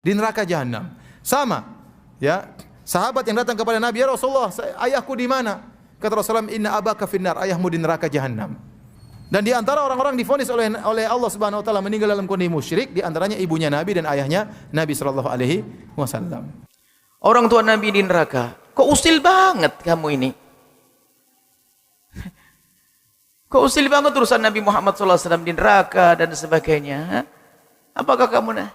di neraka jahanam. Sama, ya. Sahabat yang datang kepada Nabi, "Ya Rasulullah, ayahku di mana?" Kata Rasulullah, "Inna abaka finnar," ayahmu di neraka jahanam. Dan di antara orang-orang divonis oleh Allah Subhanahu wa taala meninggal dalam kondisi musyrik, di antaranya ibunya Nabi dan ayahnya Nabi sallallahu alaihi wasallam. Orang tua Nabi di neraka. Kok usil banget kamu ini? Kok usil banget urusan Nabi Muhammad SAW di neraka dan sebagainya? Apakah kamu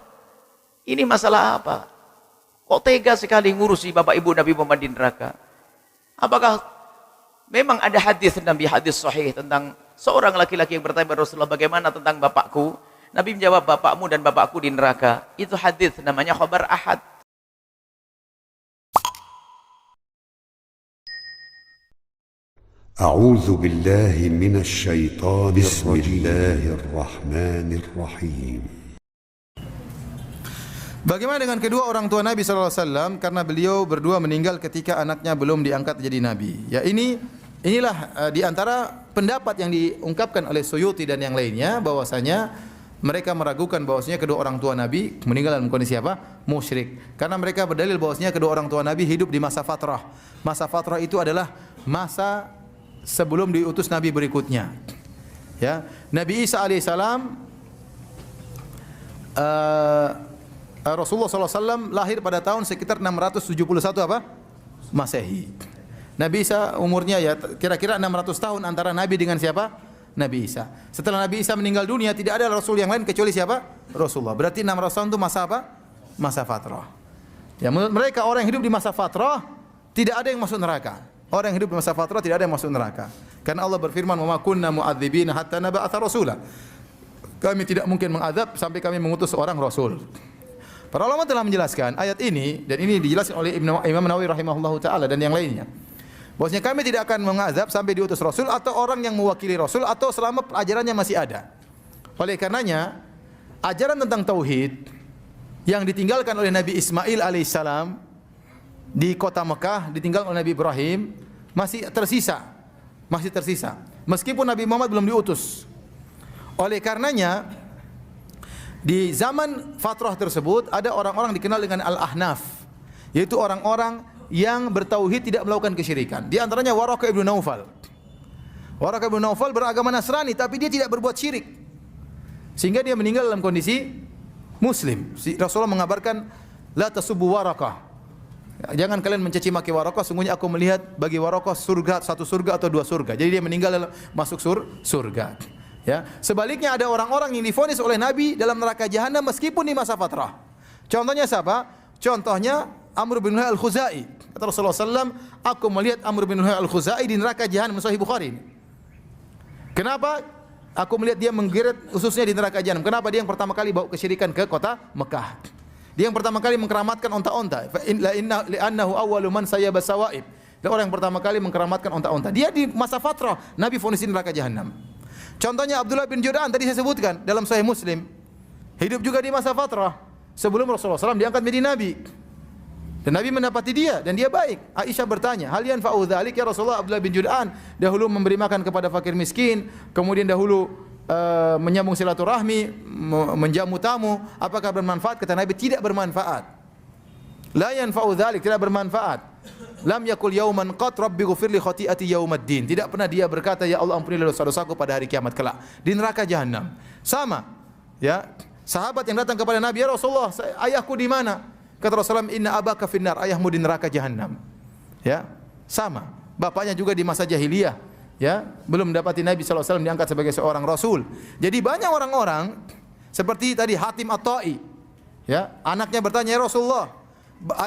ini masalah apa? Kok tega sekali ngurusi bapak ibu Nabi Muhammad di neraka? Apakah memang ada hadis Nabi, hadis sahih tentang seorang laki-laki yang bertanya kepada Rasulullah, bagaimana tentang bapakku? Nabi menjawab, bapakmu dan bapakku di neraka. Itu hadis namanya khabar ahad. أعوذ بالله من الشيطان بسم الله الرحمن الرحيم. Bagaimana dengan kedua orang tua Nabi SAW? Karena beliau berdua meninggal ketika anaknya belum diangkat jadi Nabi. Ya, inilah di antara pendapat yang diungkapkan oleh Suyuti dan yang lainnya, bahwasanya mereka meragukan bahwasanya kedua orang tua Nabi meninggal dalam kondisi apa? Musyrik. Karena mereka berdalil bahwasanya kedua orang tua Nabi hidup di masa fatrah. Masa fatrah itu adalah masa sebelum diutus Nabi berikutnya. Ya, Nabi Isa alaihissalam, Rasulullah SAW lahir pada tahun sekitar 671 apa? Masehi. Nabi Isa umurnya ya kira-kira 600 tahun antara Nabi dengan siapa? Nabi Isa. Setelah Nabi Isa meninggal dunia, tidak ada Rasul yang lain kecuali siapa? Rasulullah. Berarti 600 tahun itu masa apa? Masa fatrah. Ya, menurut mereka orang yang hidup di masa fatrah tidak ada yang masuk neraka. Orang yang hidup di masa fatrah tidak ada yang masuk neraka. Karena Allah berfirman, "Wa ma kunna mu'adzibina hatta nab'atha rasula." Kami tidak mungkin mengadab sampai kami mengutus seorang rasul. Para ulama telah menjelaskan ayat ini, dan ini dijelaskan oleh Imam Nawawi rahimahullahu taala dan yang lainnya. Bahwasanya kami tidak akan mengadab sampai diutus rasul atau orang yang mewakili rasul atau selama ajarannya masih ada. Oleh karenanya, ajaran tentang tauhid yang ditinggalkan oleh Nabi Ismail alaihissalam di kota Mekah, ditinggalkan oleh Nabi Ibrahim, masih tersisa. Meskipun Nabi Muhammad belum diutus. Oleh karenanya, di zaman fatrah tersebut ada orang-orang dikenal dengan Al-Ahnaf, yaitu orang-orang yang bertauhid, tidak melakukan kesyirikan. Di antaranya Waraqah ibn Naufal. Waraqah ibn Naufal beragama Nasrani, tapi dia tidak berbuat syirik, sehingga dia meninggal dalam kondisi Muslim. Rasulullah mengabarkan, "La tasubbu Waraqah." Jangan kalian mencaci maki Waraqah, sungguhnya aku melihat bagi Waraqah surga, satu surga atau dua surga. Jadi dia meninggal dalam masuk surga. Ya, sebaliknya ada orang-orang yang divonis oleh Nabi dalam neraka jahanam meskipun di masa fatrah. Contohnya siapa? Contohnya Amr bin Luhai al-Khuzai. Kata Rasulullah SAW, aku melihat Amr bin Luhai al-Khuzai di neraka jahanam, Sahih Bukhari. Kenapa? Aku melihat dia menggeret ususnya di neraka jahanam. Kenapa? Dia yang pertama kali bawa kesyirikan ke kota Mekah. Dia yang pertama kali mengkeramatkan onta-onta. Li'annahu awwalu man sayyaba sawaib. Dia orang yang pertama kali mengkeramatkan onta-onta. Dia di masa fatrah, Nabi vonis di neraka jahanam. Contohnya Abdullah bin Jud'an tadi saya sebutkan dalam Sahih Muslim. Hidup juga di masa fatrah sebelum Rasulullah SAW diangkat menjadi Nabi. Dan Nabi mendapati dia dan dia baik. Aisyah bertanya, "Hal yanfa'u dzalik ya Rasulullah?" Abdullah bin Jud'an dahulu memberi makan kepada fakir miskin, kemudian dahulu menyambung silaturahmi, menjamu tamu. Apakah bermanfaat? Kata Nabi, tidak bermanfaat. La yanfa'u dzalik, tidak bermanfaat. Lam yakul yauman qat rabbi ghfirli khati'ati yaumaddin. Tidak pernah dia berkata, "Ya Allah, ampunilah dosa-dosaku pada hari kiamat kelak." Di neraka jahanam. Sama, ya. Sahabat yang datang kepada Nabi, "Ya Rasulullah, ayahku di mana?" Kata Rasulullah, "Inna abaka finnar," ayahmu di neraka jahanam. Ya, sama. Bapaknya juga di masa jahiliyah, ya, belum mendapati Nabi SAW diangkat sebagai seorang Rasul. Jadi banyak orang-orang seperti tadi Hatim At-Tai, ya, anaknya bertanya, "Ya Rasulullah,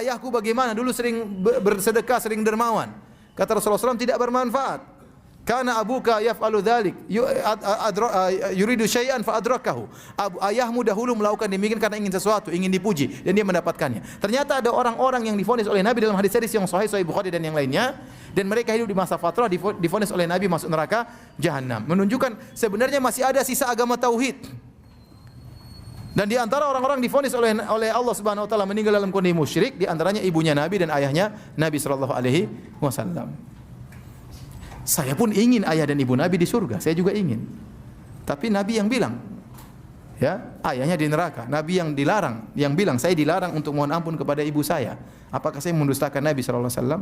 ayahku bagaimana? Dulu sering bersedekah, sering dermawan." Kata Rasulullah SAW, tidak bermanfaat. Karena abuka yaf'alu dzalik yuridu syai'an fa adrakahu. Ayahmu dahulu melakukan demikian karena ingin sesuatu, ingin dipuji, dan dia mendapatkannya. Ternyata ada orang-orang yang divonis oleh Nabi dalam hadis-hadis yang sahih Bukhari dan yang lainnya, dan mereka hidup di masa fatrah, divonis oleh Nabi masuk neraka jahanam. Menunjukkan sebenarnya masih ada sisa agama tauhid. Dan di antara orang-orang divonis oleh Allah Subhanahu wa taala meninggal dalam kondisi musyrik, di antaranya ibunya Nabi dan ayahnya Nabi sallallahu alaihi wasallam. Saya pun ingin ayah dan ibu Nabi di surga, saya juga ingin. Tapi Nabi yang bilang, Ya, ayahnya di neraka. Nabi yang dilarang, yang bilang saya dilarang untuk mohon ampun kepada ibu saya. Apakah saya mendustakan Nabi sallallahu alaihi wasallam?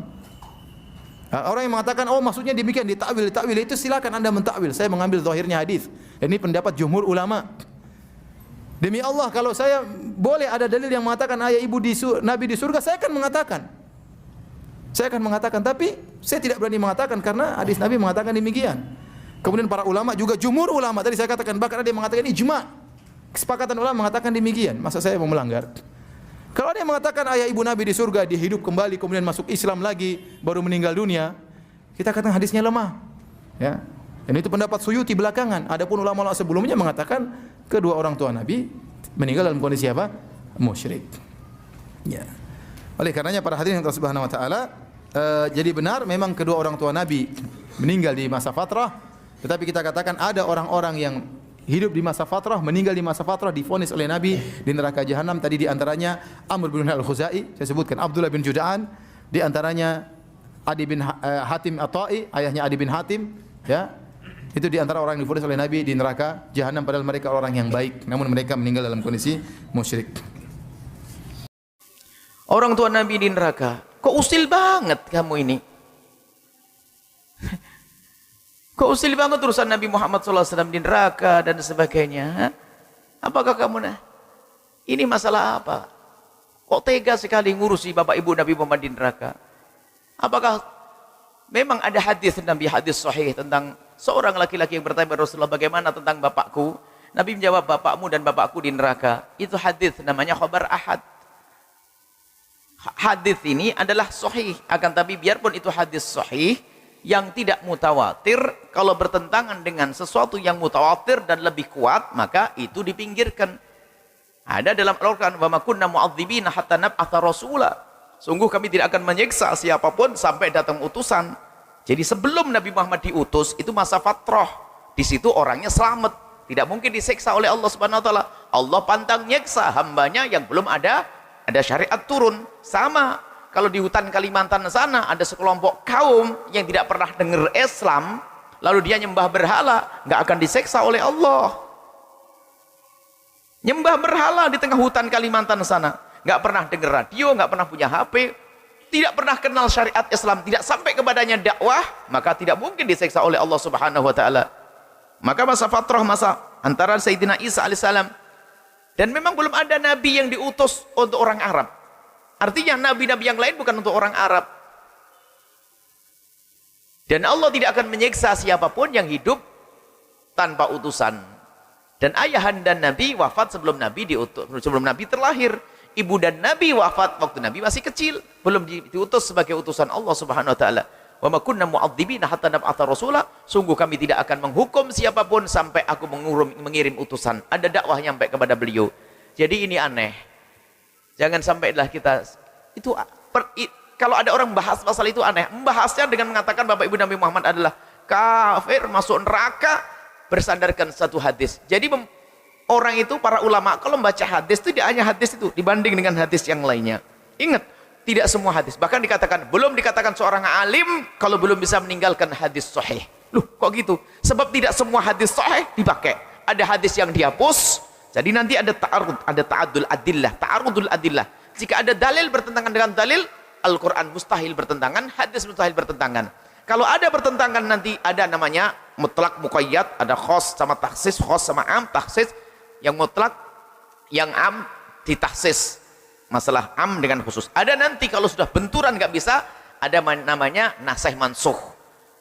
Orang yang mengatakan oh maksudnya demikian ditakwil itu silakan Anda mentakwil. Saya mengambil zahirnya hadis. Dan ini pendapat jumhur ulama. Demi Allah kalau saya boleh ada dalil yang mengatakan ayah ibu Nabi di surga, saya akan mengatakan. Saya akan mengatakan, tapi saya tidak berani mengatakan karena hadis Nabi mengatakan demikian. Kemudian para ulama juga jumhur ulama tadi saya katakan bahkan ada yang mengatakan ijma. Kesepakatan ulama mengatakan demikian. Masa saya mau melanggar? Kalau ada yang mengatakan ayah ibu Nabi di surga, dia hidup kembali kemudian masuk Islam lagi baru meninggal dunia, kita katakan hadisnya lemah. Ya. Dan itu pendapat Suyuti belakangan. Adapun ulama-ulama sebelumnya mengatakan kedua orang tua Nabi meninggal dalam kondisi apa? Musyrik. Ya. Oleh karenanya para hadirin yang Allah Subhanahu wa taala, jadi benar memang kedua orang tua Nabi meninggal di masa fatrah, tetapi kita katakan ada orang-orang yang hidup di masa fatrah, meninggal di masa fatrah, divonis oleh Nabi di neraka jahanam. Tadi di antaranya Amr bin Al-Khuzai, saya sebutkan Abdullah bin Juda'an, di antaranya Adi bin Hatim At-Tai, ayahnya Adi bin Hatim, ya. Itu di antara orang yang divonis oleh Nabi di neraka jahanam padahal mereka orang yang baik, namun mereka meninggal dalam kondisi musyrik. Orang tua Nabi di neraka. Kok usil banget kamu ini? Kok usil banget urusan Nabi Muhammad SAW di neraka dan sebagainya? Apakah kamu ini masalah apa? Kok tega sekali ngurusi bapak ibu Nabi Muhammad di neraka? Apakah memang ada hadis Nabi, hadis sahih tentang seorang laki-laki yang bertanya kepada Rasulullah, bagaimana tentang bapakku? Nabi menjawab, bapakmu dan bapakku di neraka. Itu hadis namanya khabar ahad. Hadis ini adalah sahih, akan tapi biarpun itu hadis sahih yang tidak mutawatir, kalau bertentangan dengan sesuatu yang mutawatir dan lebih kuat, maka itu dipinggirkan. Ada dalam Al-Quran, wa ma kunna mu'adzibina hatta nab'atha rasula. Sungguh kami tidak akan menyiksa siapapun sampai datang utusan. Jadi sebelum Nabi Muhammad diutus, itu masa fatrah. Di situ orangnya selamat, tidak mungkin disiksa oleh Allah Subhanahu wa taala. Allah pantang nyiksa hambanya yang belum ada syariat turun. Sama kalau di hutan Kalimantan sana ada sekelompok kaum yang tidak pernah dengar Islam, lalu dia nyembah berhala, nggak akan diseksa oleh Allah. Nyembah berhala di tengah hutan Kalimantan sana, nggak pernah dengar radio, nggak pernah punya HP, tidak pernah kenal syariat Islam, tidak sampai kepadanya dakwah, maka tidak mungkin diseksa oleh Allah Subhanahu wa taala. Maka masa fatrah, masa antara Sayyidina Isa alaihissalam, dan memang belum ada nabi yang diutus untuk orang Arab. Artinya nabi-nabi yang lain bukan untuk orang Arab. Dan Allah tidak akan menyiksa siapapun yang hidup tanpa utusan. Dan ayahanda Nabi wafat sebelum Nabi diutus, sebelum Nabi terlahir. Ibu dan Nabi wafat waktu Nabi masih kecil, belum diutus sebagai utusan Allah Subhanahu wa taala. Wa ma kunna mu'adzibina hatta nab'atha rasula. Sungguh kami tidak akan menghukum siapapun sampai aku mengirim utusan. Ada dakwah nyampe kepada beliau. Jadi ini aneh. Jangan sampailah kita itu kalau ada orang bahas pasal itu aneh. Membahasnya dengan mengatakan Bapak Ibu Nabi Muhammad adalah kafir, masuk neraka, bersandarkan satu hadis. Jadi orang itu, para ulama kalau membaca hadis itu tidak hanya hadis itu dibanding dengan hadis yang lainnya. Ingat, tidak semua hadis. Bahkan dikatakan, belum dikatakan seorang alim kalau belum bisa meninggalkan hadis sahih. Loh, kok gitu? Sebab tidak semua hadis sahih dipakai. Ada hadis yang dihapus. Jadi nanti ada ta'arud, ada ta'adul adillah, ta'arudul adillah. Jika ada dalil bertentangan dengan dalil, Al-Quran mustahil bertentangan, hadis mustahil bertentangan. Kalau ada bertentangan nanti ada namanya mutlak muqayyad, ada khos sama takhsis, khos sama am, takhsis, yang mutlak, yang am ditahsis. Masalah am dengan khusus. Ada nanti kalau sudah benturan nggak bisa, ada namanya nasih mansukh.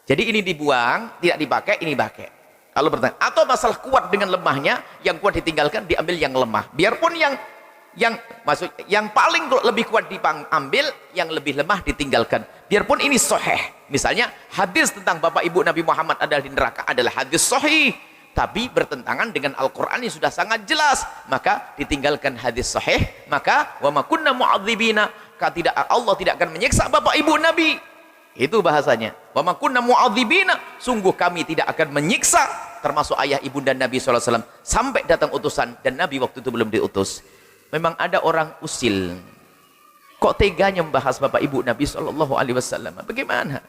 Jadi ini dibuang, tidak dipakai, ini pakai. Kalau bertanya, atau masalah kuat dengan lemahnya, yang kuat ditinggalkan, diambil yang lemah. Biarpun yang paling lebih kuat diambil, yang lebih lemah ditinggalkan. Biarpun ini sahih. Misalnya hadis tentang Bapak Ibu Nabi Muhammad adalah di neraka adalah hadis sahih, tapi bertentangan dengan Al-Quran yang sudah sangat jelas, maka ditinggalkan hadis sahih. Maka wa ma kunna mu'adzibina, Allah tidak akan menyiksa Bapak Ibu Nabi. Itu bahasanya. Wa ma kunna mu'adzibina, sungguh kami tidak akan menyiksa, termasuk ayah ibunda Nabi SAW, sampai datang utusan, dan Nabi waktu itu belum diutus. Memang ada orang usil. Kok teganya membahas Bapak Ibu Nabi SAW? Bagaimana?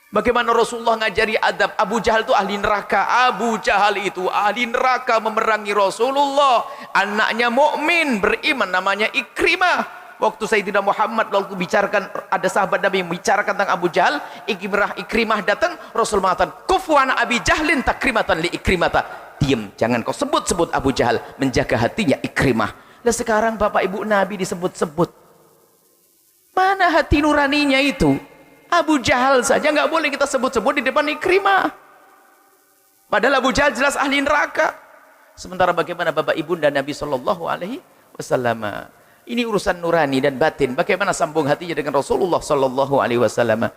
Bagaimana Rasulullah ngajari adab. Abu Jahal itu ahli neraka. Abu Jahal itu ahli neraka memerangi Rasulullah. Anaknya mukmin beriman namanya Ikrimah. Waktu Sayyidina Muhammad waktu bicarakan, ada sahabat Nabi yang bicarakan tentang Abu Jahal, Ikrimah datang, Rasul mengatakan, "Kufu an Abi Jahlin takrimatan li Ikrimata." Diam, jangan kau sebut-sebut Abu Jahal, menjaga hatinya Ikrimah. Nah sekarang Bapak Ibu Nabi disebut-sebut. Mana hati nuraninya itu? Abu Jahal saja nggak boleh kita sebut-sebut di depan Ikrimah. Padahal Abu Jahal jelas ahli neraka. Sementara bagaimana Bapak Ibu dan Nabi Shallallahu Alaihi Wasallam? Ini urusan nurani dan batin. Bagaimana sambung hatinya dengan Rasulullah Shallallahu Alaihi Wasallam?